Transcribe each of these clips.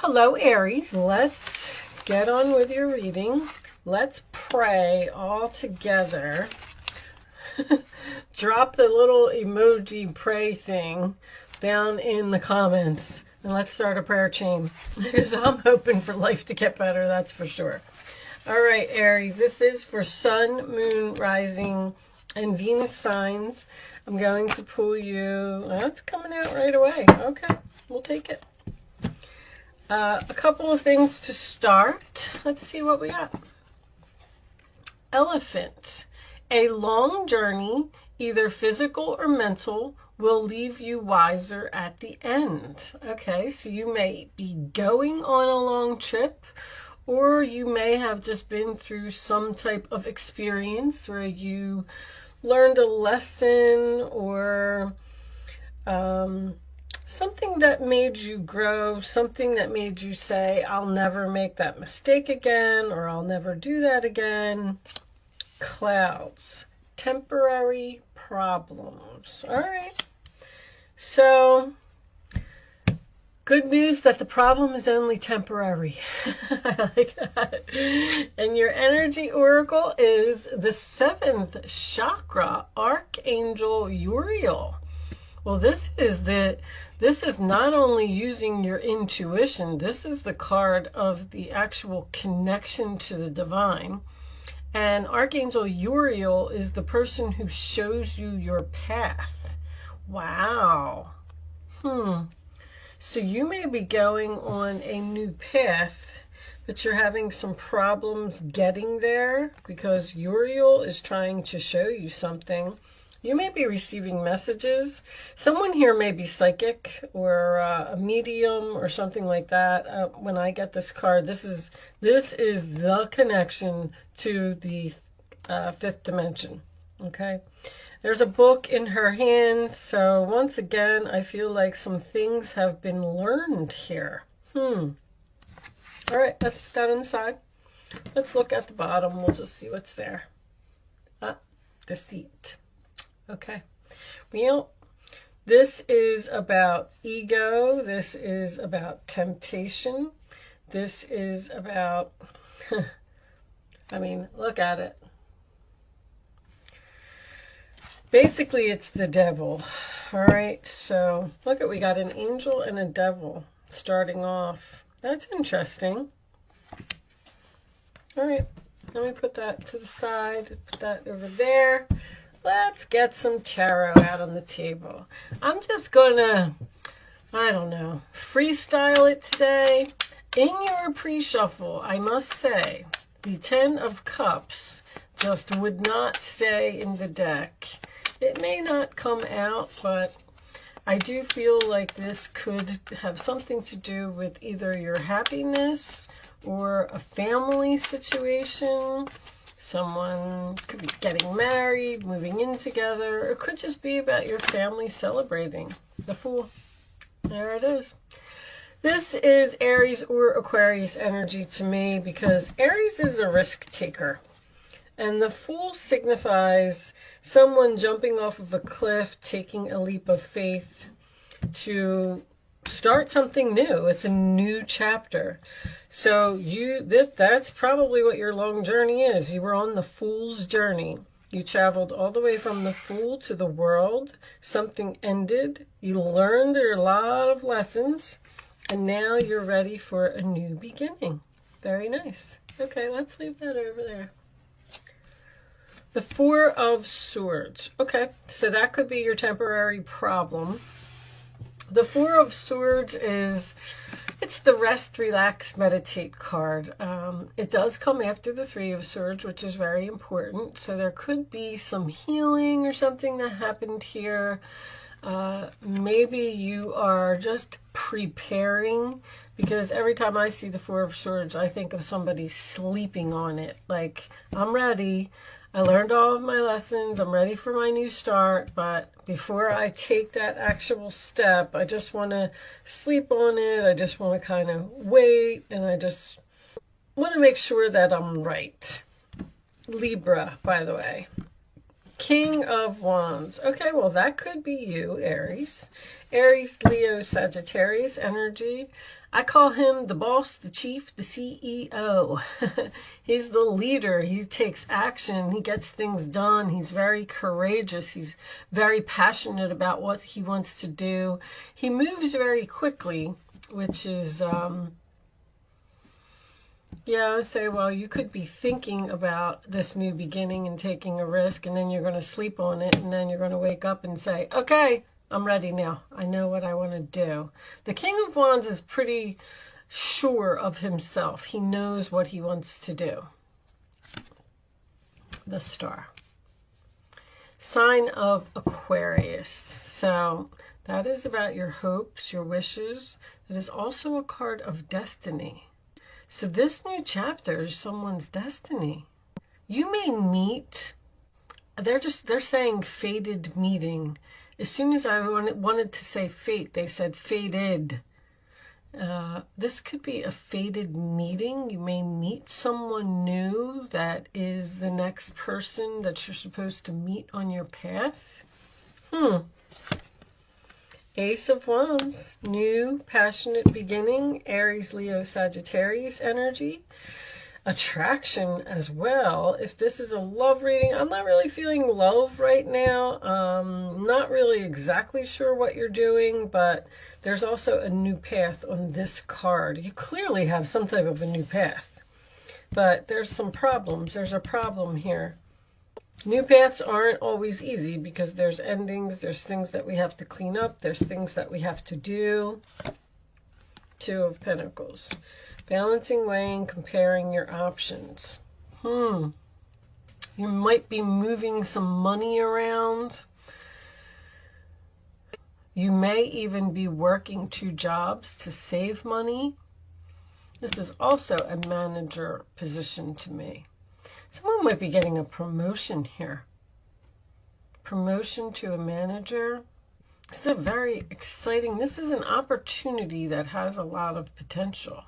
Hello, Aries. Let's get on with your reading. Let's pray all together. Drop the little emoji pray thing down in the comments and let's start a prayer chain because I'm hoping for life to get better, that's for sure. All right, Aries, this is for Sun, Moon, Rising, and Venus signs. I'm going to pull you. That's coming out right away. Okay, we'll take it. A couple of things to start. Let's see what we got. Elephant. A long journey, either physical or mental, will leave you wiser at the end. Okay, so you may be going on a long trip, or you may have just been through some type of experience where you learned a lesson or something that made you grow, something that made you say, I'll never make that mistake again, or I'll never do that again. Clouds, temporary problems. All right. So, good news that the problem is only temporary. I like that. And your energy oracle is the 7th chakra, Archangel Uriel. Well, this is not only using your intuition, this is the card of the actual connection to the divine. And Archangel Uriel is the person who shows you your path. Wow. So you may be going on a new path, but you're having some problems getting there because Uriel is trying to show you something. You may be receiving messages. Someone here may be psychic or a medium or something like that. When I get this card, this is the connection to the 5th dimension. Okay. There's a book in her hands. So once again, I feel like some things have been learned here. All right, let's put that on the side. Let's look at the bottom. We'll just see what's there. Deceit. Okay. Well, this is about ego. This is about temptation. This is about, I mean, look at it. Basically, it's the devil. All right. So look at, we got an angel and a devil starting off. That's interesting. All right. Let me put that to the side. Put that over there. Let's get some tarot out on the table. I'm just gonna, I don't know, freestyle it today. In your pre-shuffle, I must say, the 10 of Cups just would not stay in the deck. It may not come out, but I do feel like this could have something to do with either your happiness or a family situation. Someone could be getting married, moving in together, or it could just be about your family celebrating. The Fool. There it is. This is Aries or Aquarius energy to me because Aries is a risk taker. And the Fool signifies someone jumping off of a cliff, taking a leap of faith to start something new. It's a new chapter. So that's probably what your long journey is. You were on the Fool's journey. You traveled all the way from the Fool to the World. Something ended. You learned a lot of lessons. And now you're ready for a new beginning. Very nice. Okay, let's leave that over there. The 4 of Swords. Okay, so that could be your temporary problem. The 4 of Swords is, it's the rest, relax, meditate card. It does come after the 3 of Swords, which is very important. So there could be some healing or something that happened here. Maybe you are just preparing, because every time I see the 4 of Swords, I think of somebody sleeping on it. Like, I'm ready. I learned all of my lessons. I'm ready for my new start. But before I take that actual step, I just want to sleep on it. I just want to kind of wait. And I just want to make sure that I'm right. Libra, by the way. King of Wands. Okay, well, that could be you, Aries. Aries, Leo, Sagittarius energy. I call him the boss, the chief, the CEO. He's the leader. He takes action. He gets things done. He's very courageous. He's very passionate about what he wants to do. He moves very quickly, which is, yeah, I would say, well, you could be thinking about this new beginning and taking a risk, and then you're going to sleep on it, and then you're going to wake up and say, okay, I'm ready now. I know what I want to do. The King of Wands is pretty sure of himself. He knows what he wants to do. The Star. Sign of Aquarius. So that is about your hopes, your wishes. It is also a card of destiny. So this new chapter is someone's destiny. You may meet, they're saying fated meeting. As soon as I wanted to say fate, they said fated. This could be a fated meeting. You may meet someone new that is the next person that you're supposed to meet on your path. Ace of Wands, new, passionate beginning, Aries, Leo, Sagittarius energy. Attraction as well. If this is a love reading, I'm not really feeling love right now. Not really exactly sure what you're doing, but there's also a new path on this card. You clearly have some type of a new path, but there's some problems. There's a problem here. New paths aren't always easy because there's endings, there's things that we have to clean up, there's things that we have to do. Two of Pentacles. Balancing, weighing, comparing your options. You might be moving some money around. You may even be working 2 jobs to save money. This is also a manager position to me. Someone might be getting a promotion here. Promotion to a manager. This is very exciting. This is an opportunity that has a lot of potential.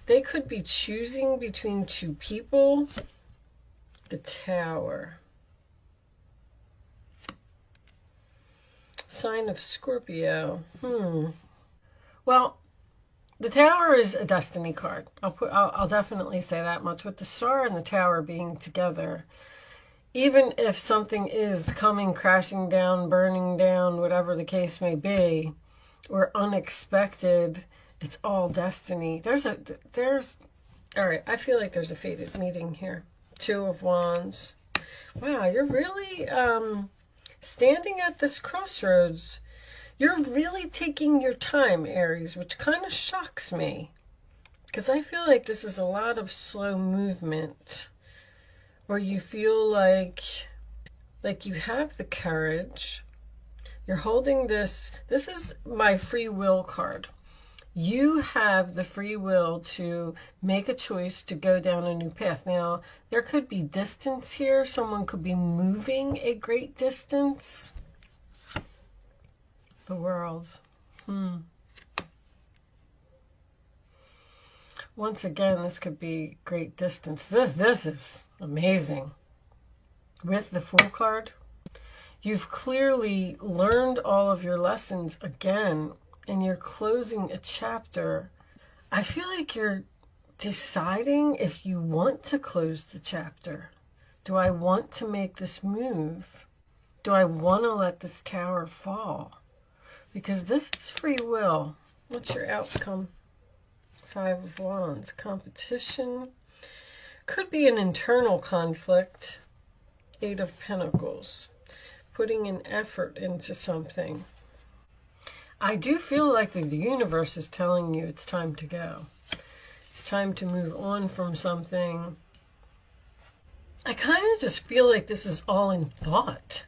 They could be choosing between 2 people. The Tower. Sign of Scorpio. Well, the Tower is a destiny card. I'll definitely say that much. With the Star and the Tower being together, even if something is coming crashing down, burning down, whatever the case may be, or unexpected, it's all destiny. All right, I feel like there's a fated meeting here. 2 of Wands. Wow, you're really standing at this crossroads. You're really taking your time, Aries, which kind of shocks me. Because I feel like this is a lot of slow movement. Or you feel like you have the courage. You're holding this. This is my free will card. You have the free will to make a choice to go down a new path. Now, there could be distance here. Someone could be moving a great distance. The World. Once again, this could be great distance. This is amazing. With the Fool card, you've clearly learned all of your lessons again, and you're closing a chapter. I feel like you're deciding if you want to close the chapter. Do I want to make this move? Do I want to let this tower fall? Because this is free will. What's your outcome? 5 of Wands. Competition. Could be an internal conflict. 8 of Pentacles. Putting an effort into something. I do feel like the universe is telling you it's time to go. It's time to move on from something. I kind of just feel like this is all in thought.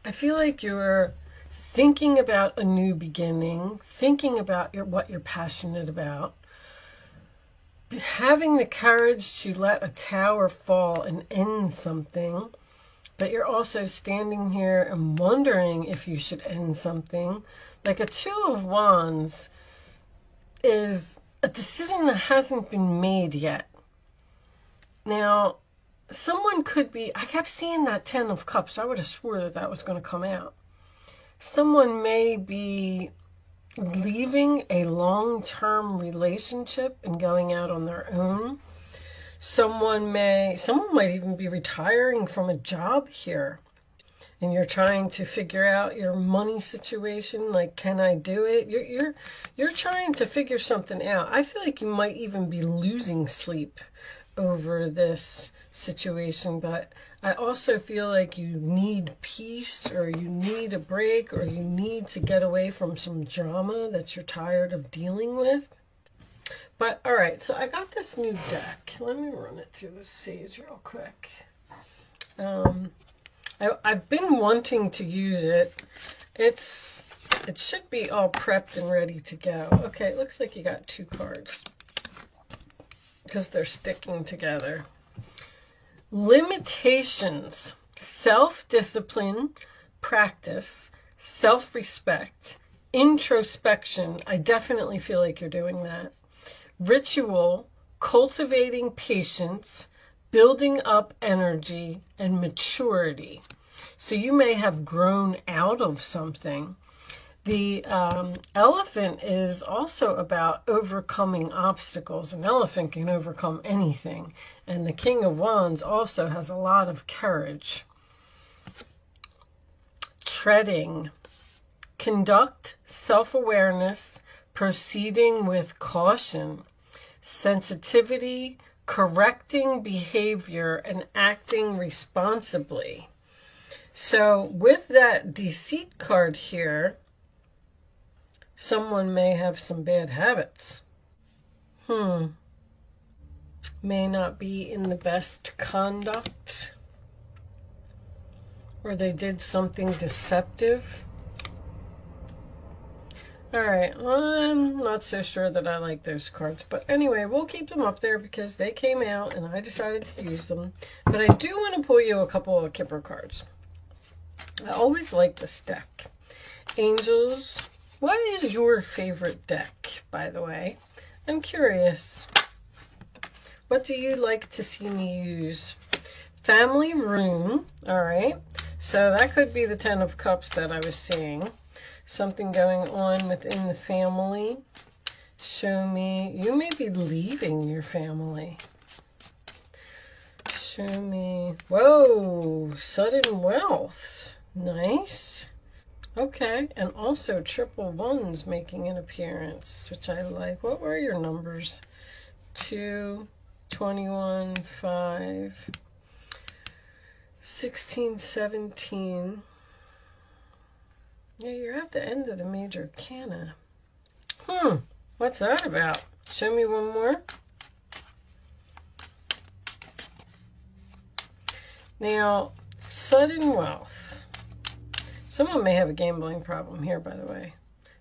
I feel like you're thinking about a new beginning, thinking about what you're passionate about, having the courage to let a tower fall and end something, but you're also standing here and wondering if you should end something. Like a 2 of Wands is a decision that hasn't been made yet. Now, someone could be, I kept seeing that 10 of Cups. I would have swore that was going to come out. Someone may be leaving a long-term relationship and going out on their own. Someone might even be retiring from a job here, and you're trying to figure out your money situation. Like, can I do it? You're trying to figure something out. I feel like you might even be losing sleep over this situation, but I also feel like you need peace, or you need a break, or you need to get away from some drama that you're tired of dealing with. But, all right, so I got this new deck. Let me run it through the sage real quick. I've been wanting to use it. It should be all prepped and ready to go. Okay, it looks like you got 2 cards because they're sticking together. Limitations, self-discipline, practice, self-respect, introspection. I definitely feel like you're doing that. Ritual, cultivating patience, building up energy, and maturity. So you may have grown out of something. The elephant is also about overcoming obstacles. An elephant can overcome anything. And the King of Wands also has a lot of courage. Treading, conduct self-awareness, proceeding with caution, sensitivity, correcting behavior, and acting responsibly. So with that deceit card here, someone may have some bad habits. May not be in the best conduct, or they did something deceptive. All right, I'm not so sure that I like those cards. But anyway, we'll keep them up there because they came out and I decided to use them. But I do want to pull you a couple of Kipper cards. I always like this deck. Angels, what is your favorite deck, by the way? I'm curious. What do you like to see me use? Family room, all right. So that could be the 10 of Cups that I was seeing. Something going on within the family. Show me, you may be leaving your family. Show me, whoa, sudden wealth. Nice. Okay, and also triple ones making an appearance, which I like. What were your numbers? 2, 21, 5, 16, 17. Yeah, you're at the end of the major arcana. What's that about? Show me one more. Now, sudden wealth. Someone may have a gambling problem here, by the way.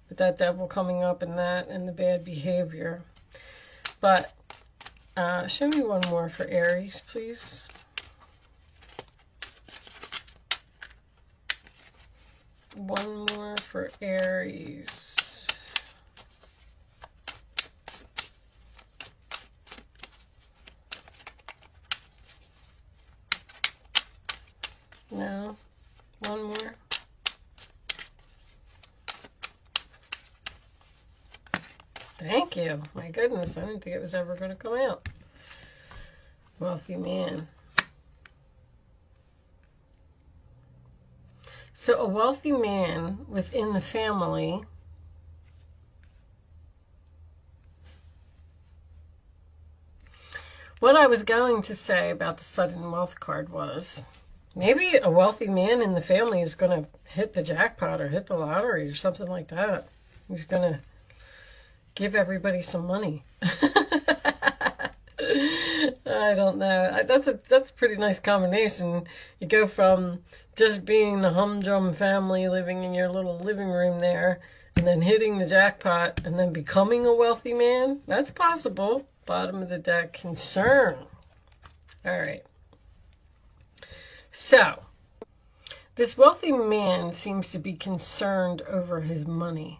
With that devil coming up and that and the bad behavior. But show me one more for Aries, please. One more for Aries. No. One more. Thank you. My goodness, I didn't think it was ever going to come out. Wealthy man. So a wealthy man within the family what I was going to say about the sudden wealth card was maybe a wealthy man in the family is going to hit the jackpot or hit the lottery or something like that. He's going to give everybody some money. I don't know. That's a pretty nice combination. You go from just being the humdrum family living in your little living room there, and then hitting the jackpot, and then becoming a wealthy man. That's possible. Bottom of the deck, concern. All right. So, this wealthy man seems to be concerned over his money.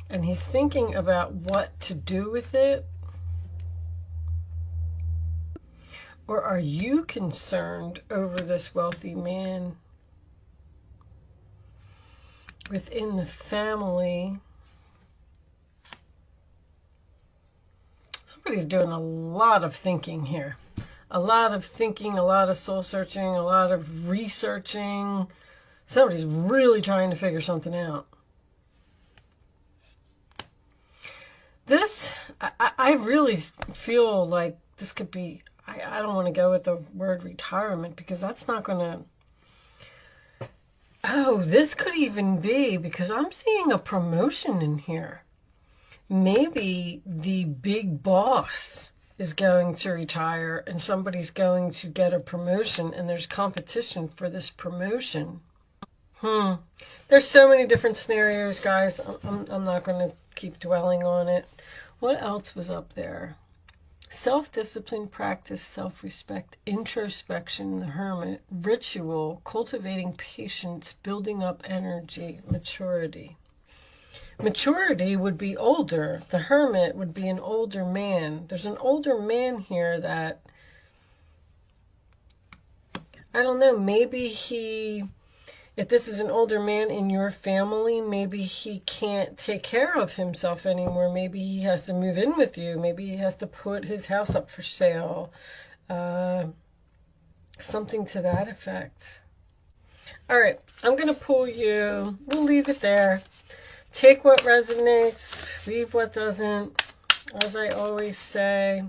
And he's thinking about what to do with it. Or are you concerned over this wealthy man within the family. Somebody's doing a lot of thinking here. A lot of thinking, a lot of soul searching, a lot of researching. Somebody's really trying to figure something out. This, I really feel like this could be, I don't want to go with the word retirement because that's not going to, oh, this could even be, because I'm seeing a promotion in here. Maybe the big boss is going to retire and somebody's going to get a promotion and there's competition for this promotion. There's so many different scenarios, guys. I'm not going to keep dwelling on it. What else was up there? Self-discipline, practice, self-respect, introspection, the hermit, ritual, cultivating patience, building up energy, maturity. Maturity would be older. The hermit would be an older man. There's an older man here that, I don't know, maybe he, if this is an older man in your family, maybe he can't take care of himself anymore. Maybe he has to move in with you. Maybe he has to put his house up for sale. Something to that effect. All right, I'm going to pull you. We'll leave it there. Take what resonates, leave what doesn't. As I always say,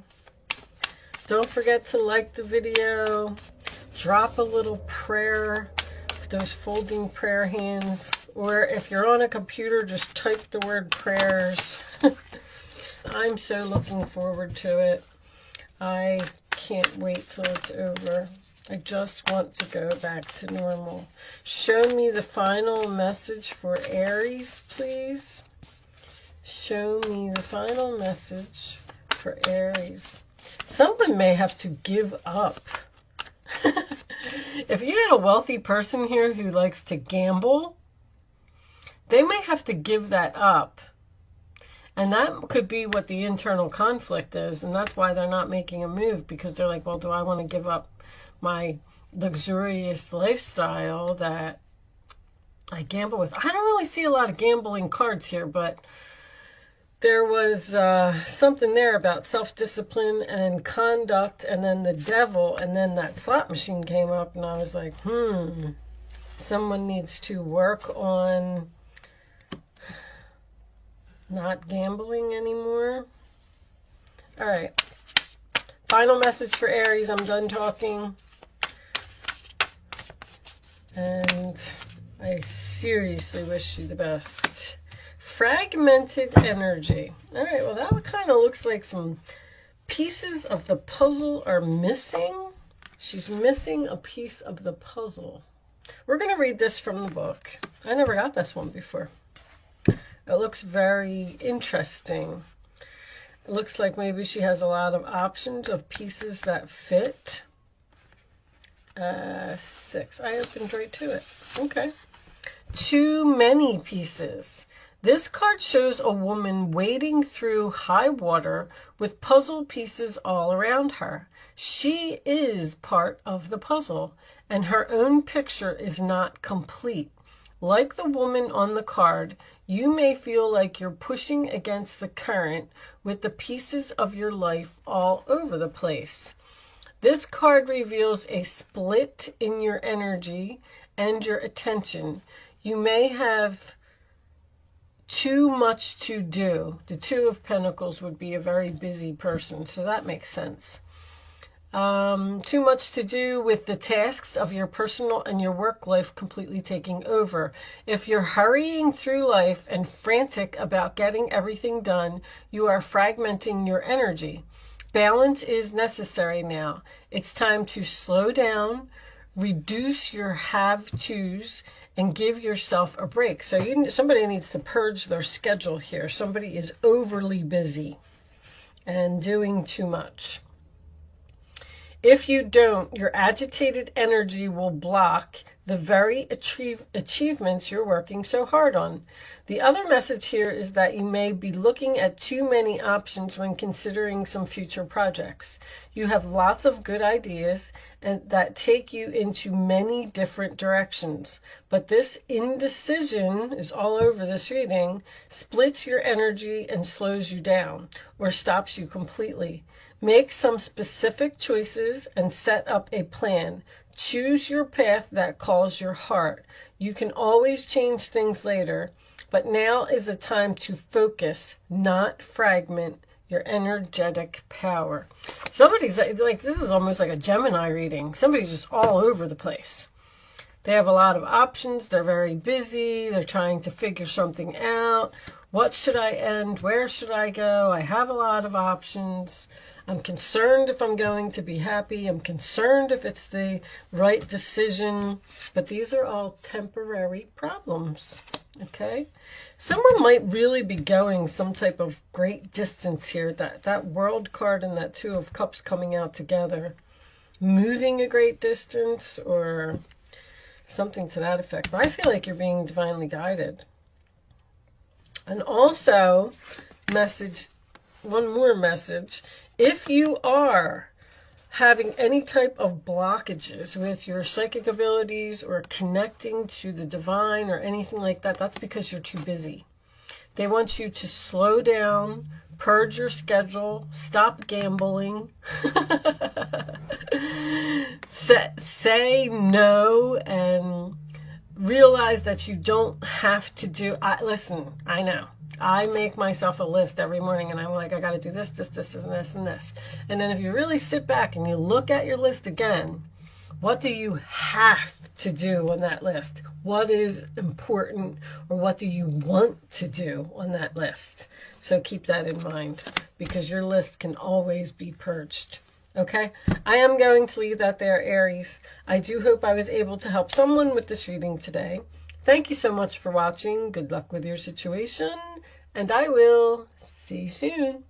don't forget to like the video. Drop a little prayer, those folding prayer hands. Or if you're on a computer, just type the word prayers. I'm so looking forward to it. I can't wait till it's over. I just want to go back to normal. Show me the final message for Aries, please. Show me the final message for Aries. Someone may have to give up. If you had a wealthy person here who likes to gamble, they may have to give that up. And that could be what the internal conflict is. And that's why they're not making a move, because they're like, well, do I want to give up my luxurious lifestyle that I gamble with? I don't really see a lot of gambling cards here, but there was something there about self-discipline and conduct, and then the devil, and then that slot machine came up, and I was like, someone needs to work on not gambling anymore. All right. Final message for Aries. I'm done talking. And I seriously wish you the best. Fragmented energy. All right, well, that kind of looks like some pieces of the puzzle are missing. She's missing a piece of the puzzle. We're going to read this from the book. I never got this one before. It looks very interesting. It looks like maybe she has a lot of options of pieces that fit. 6. I opened right to it. Okay. Too many pieces. This card shows a woman wading through high water with puzzle pieces all around her. She is part of the puzzle, and her own picture is not complete. Like the woman on the card, you may feel like you're pushing against the current with the pieces of your life all over the place. This card reveals a split in your energy and your attention. You may have too much to do. The Two of Pentacles would be a very busy person, so that makes sense. Too much to do with the tasks of your personal and your work life completely taking over. If you're hurrying through life and frantic about getting everything done, you are fragmenting your energy. Balance is necessary now. It's time to slow down, reduce your have-tos, and give yourself a break. So somebody needs to purge their schedule here. Somebody is overly busy and doing too much. If you don't, your agitated energy will block the very achievements you're working so hard on. The other message here is that you may be looking at too many options when considering some future projects. You have lots of good ideas and that take you into many different directions. But this indecision is all over this reading, splits your energy and slows you down or stops you completely. Make some specific choices and set up a plan. Choose your path that calls your heart. You can always change things later, but now is a time to focus, not fragment your energetic power. Somebody's like, this is almost like a Gemini reading. Somebody's just all over the place. They have a lot of options. They're very busy. They're trying to figure something out. What should I end? Where should I go? I have a lot of options. I'm concerned if I'm going to be happy. I'm concerned if it's the right decision. But these are all temporary problems, okay? Someone might really be going some type of great distance here. That World card and that Two of Cups coming out together. Moving a great distance or something to that effect. But I feel like you're being divinely guided. And also, one more message. If you are having any type of blockages with your psychic abilities or connecting to the divine or anything like that, that's because you're too busy. They want you to slow down, purge your schedule, stop gambling, say no, and realize that you don't have to do. Listen, I know. I make myself a list every morning and I'm like, I got to do this, this, this, and this, and this. And then if you really sit back and you look at your list again, what do you have to do on that list? What is important, or what do you want to do on that list? So keep that in mind, because your list can always be purged. Okay, I am going to leave that there, Aries. I do hope I was able to help someone with this reading today. Thank you so much for watching. Good luck with your situation, and I will see you soon.